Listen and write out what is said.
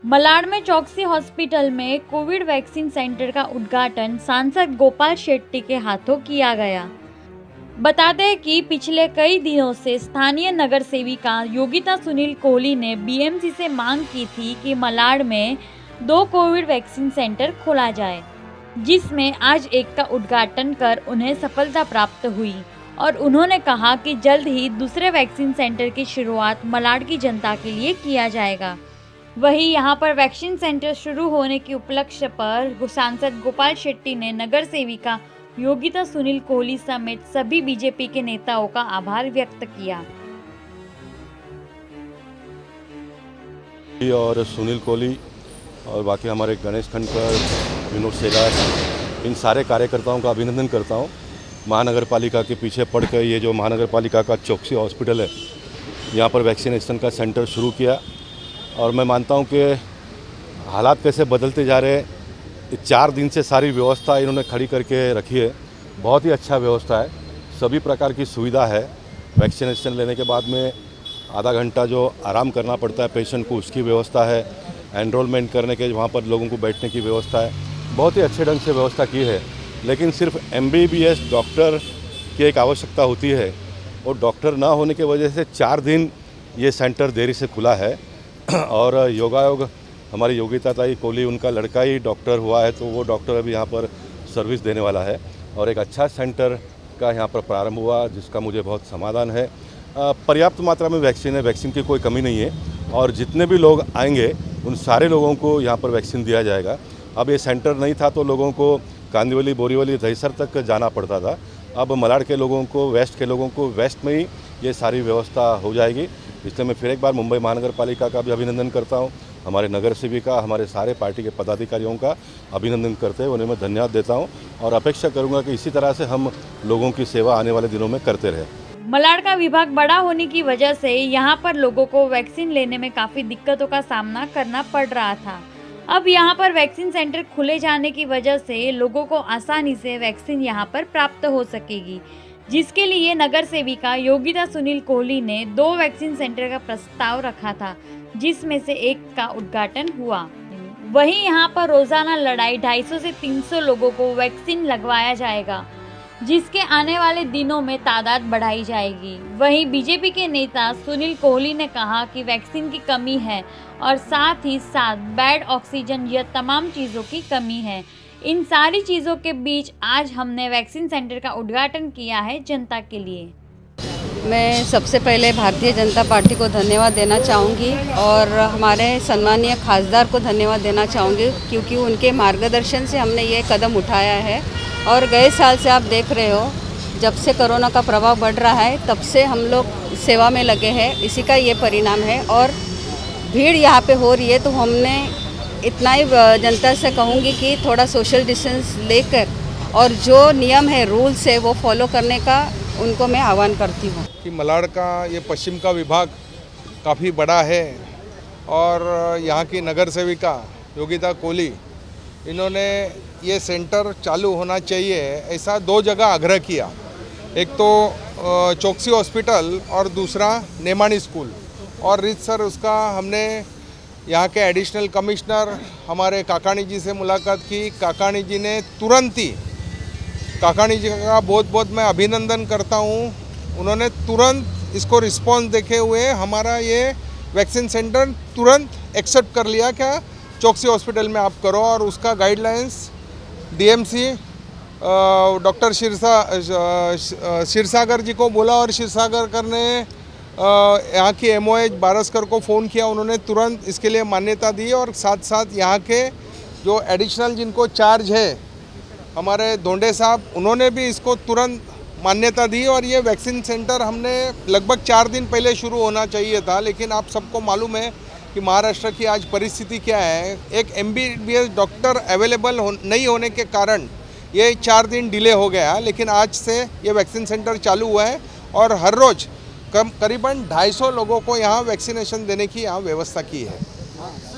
मलाड में चौकसी हॉस्पिटल में कोविड वैक्सीन सेंटर का उद्घाटन सांसद गोपाल शेट्टी के हाथों किया गया। बता दें कि पिछले कई दिनों से स्थानीय नगर सेविका योगिता सुनील कोहली ने बीएमसी से मांग की थी कि मलाड में 2 कोविड वैक्सीन सेंटर खोला जाए, जिसमें आज एक का उद्घाटन कर उन्हें सफलता प्राप्त हुई और उन्होंने कहा कि जल्द ही दूसरे वैक्सीन सेंटर की शुरुआत मलाड की जनता के लिए किया जाएगा। वहीं यहां पर वैक्सीन सेंटर शुरू होने के उपलक्ष्य पर सांसद गोपाल शेट्टी ने नगर सेविका योगिता सुनील कोहली समेत सभी बीजेपी के नेताओं का आभार व्यक्त किया। और सुनील कोहली और बाकी हमारे गणेश खंडकर, विनोद सेगार, इन सारे कार्यकर्ताओं का अभिनंदन करता हूं। महानगर पालिका के पीछे पड़कर ये जो महानगर पालिका का चौकसी हॉस्पिटल है, यहाँ पर वैक्सीनेशन का सेंटर शुरू किया और मैं मानता हूँ कि हालात कैसे बदलते जा रहे हैं। 4 दिन से सारी व्यवस्था इन्होंने खड़ी करके रखी है। बहुत ही अच्छा व्यवस्था है, सभी प्रकार की सुविधा है। वैक्सीनेशन लेने के बाद में आधा घंटा जो आराम करना पड़ता है पेशेंट को, उसकी व्यवस्था है। एनरोलमेंट करने के वहाँ पर लोगों को बैठने की व्यवस्था है। बहुत ही अच्छे ढंग से व्यवस्था की है। लेकिन सिर्फ MBBS डॉक्टर की एक आवश्यकता होती है और डॉक्टर ना होने की वजह से 4 दिन ये सेंटर देरी से खुला है। और योगायोग हमारी योगिता ताई कोहली, उनका लड़का ही डॉक्टर हुआ है, तो वो डॉक्टर अभी यहाँ पर सर्विस देने वाला है और एक अच्छा सेंटर का यहाँ पर प्रारंभ हुआ, जिसका मुझे बहुत समाधान है। पर्याप्त मात्रा में वैक्सीन है, वैक्सीन की कोई कमी नहीं है और जितने भी लोग आएंगे उन सारे लोगों को यहाँ पर वैक्सीन दिया जाएगा। अब ये सेंटर नहीं था तो लोगों को कांदिवली, बोरीवली, दहीसर तक जाना पड़ता था। अब मलाड के लोगों को, वेस्ट के लोगों को वेस्ट में ही ये सारी व्यवस्था हो जाएगी। इसलिए मैं फिर एक बार मुंबई महानगर पालिका का भी अभिनंदन करता हूं, हमारे नगर सेविका, हमारे सारे पार्टी के पदाधिकारियों का अभिनंदन करते हुए उन्हें मैं धन्यवाद देता हूं और अपेक्षा करूंगा कि इसी तरह से हम लोगों की सेवा आने वाले दिनों में करते रहें। मलाड का विभाग बड़ा होने की वजह से यहाँ पर लोगों को वैक्सीन लेने में काफी दिक्कतों का सामना करना पड़ रहा था। अब यहाँ पर वैक्सीन सेंटर खुले जाने की वजह से लोगों को आसानी से वैक्सीन यहाँ पर प्राप्त हो सकेगी, जिसके लिए नगर सेविका योगिता सुनील कोहली ने 2 वैक्सीन सेंटर का प्रस्ताव रखा था, जिसमें से एक का उद्घाटन हुआ। वहीं यहाँ पर रोजाना लड़ाई 250 से 300 लोगों को वैक्सीन लगवाया जाएगा, जिसके आने वाले दिनों में तादाद बढ़ाई जाएगी। वहीं बीजेपी के नेता सुनील कोहली ने कहा कि वैक्सीन की कमी है और साथ ही साथ बेड, ऑक्सीजन, यह तमाम चीज़ों की कमी है। इन सारी चीज़ों के बीच आज हमने वैक्सीन सेंटर का उद्घाटन किया है जनता के लिए। मैं सबसे पहले भारतीय जनता पार्टी को धन्यवाद देना चाहूँगी और हमारे सम्मानीय खासदार को धन्यवाद देना चाहूँगी, क्योंकि उनके मार्गदर्शन से हमने ये कदम उठाया है। और गए साल से आप देख रहे हो, जब से कोरोना का प्रभाव बढ़ रहा है तब से हम लोग सेवा में लगे हैं, इसी का ये परिणाम है। और भीड़ यहाँ पे हो रही है तो हमने इतना ही जनता से कहूँगी कि थोड़ा सोशल डिस्टेंस लेकर और जो नियम है, रूल्स है, वो फॉलो करने का उनको मैं आह्वान करती हूँ। कि मलाड का ये पश्चिम का विभाग काफ़ी बड़ा है और यहाँ की नगर सेविका योगिता कोहली, इन्होंने ये सेंटर चालू होना चाहिए ऐसा 2 जगह आग्रह किया। एक तो चौकसी हॉस्पिटल और दूसरा नेमानी स्कूल। और रीतसर उसका हमने यहाँ के एडिशनल कमिश्नर हमारे काकाणी जी से मुलाकात की। काकाणी जी ने तुरंत ही, काकाणी जी का बहुत बहुत मैं अभिनंदन करता हूँ, उन्होंने तुरंत इसको रिस्पॉन्स देखे हुए हमारा ये वैक्सीन सेंटर तुरंत एक्सेप्ट कर लिया, क्या चौकसी हॉस्पिटल में आप करो। और उसका गाइडलाइंस DMC डॉक्टर क्षीरसागर जी को बोला और क्षीरसागर ने यहाँ की MOH बारसकर को फ़ोन किया, उन्होंने तुरंत इसके लिए मान्यता दी। और साथ साथ यहाँ के जो एडिशनल जिनको चार्ज है हमारे धोंडे साहब, उन्होंने भी इसको तुरंत मान्यता दी। और ये वैक्सीन सेंटर हमने लगभग 4 दिन पहले शुरू होना चाहिए था, लेकिन आप सबको मालूम है कि महाराष्ट्र की आज परिस्थिति क्या है। एक MBBS डॉक्टर अवेलेबल नहीं होने के कारण ये 4 दिन डिले हो गया, लेकिन आज से ये वैक्सीन सेंटर चालू हुआ है और हर रोज़ करीबन 250 लोगों को यहाँ वैक्सीनेशन देने की यहाँ व्यवस्था की है।